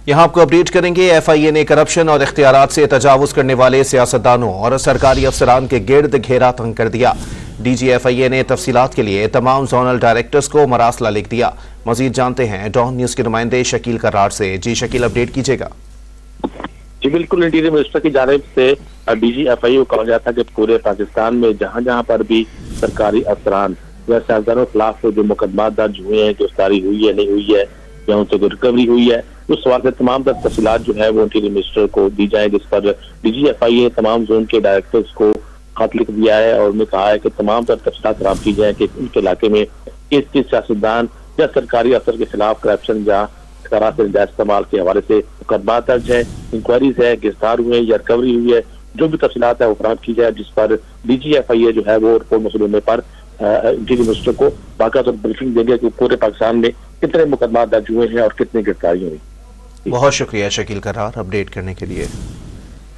यहाँ आपको अपडेट करेंगे। FIA ने करप्शन और इख्तियारात से तजावुज करने वाले सियासतदानों और सरकारी अफसरान के गिर्द घेरा तंग कर दिया। DG FIA ने तफसीलात के लिए तमाम जोनल डायरेक्टर्स को मरासला लिख दिया। मजीद जानते हैं डॉन न्यूज के नुमाइंदे शकील करार से। जी शकील, अपडेट कीजिएगा। जी बिल्कुल, इंटीरियर मिनिस्टर की जानिब से DG FIA को कहा गया था कि पूरे पाकिस्तान में जहाँ जहाँ पर भी सरकारी अफसरान या सियासतदानों के खिलाफ जो मुकदमा दर्ज हुए हैं, गिरफ्तारी हुई है नहीं हुई है या उनसे कोई रिकवरी हुई है, उस सवाल से तमाम तफसीलात जो है वो इंटीरियर मिनिस्टर को दी जाए, जिस पर DG FIA तमाम जोन के डायरेक्टर्स को खत लिख दिया है और उन्हें कहा है कि तमाम तफसीलात फराहम की जाए कि उनके इलाके में किस किस सियासतदान या सरकारी अफसर के खिलाफ करप्शन या जायज इस्तेमाल के हवाले से मुकदमा दर्ज है, इंक्वायरीज है, गिरफ्तार हुए या रिकवरी हुई है, जो भी तफसीलात है वो फराहम की जाए, जिस पर DG FIA जो है वो रिपोर्ट मौसूल होने पर इंटीरियर मिनिस्टर को बाकायदा ब्रीफिंग देंगे कि पूरे पाकिस्तान में कितने मुकदमा दर्ज हुए हैं और कितनी गिरफ्तारियां हुई। बहुत शुक्रिया शकील करार अपडेट करने के लिए।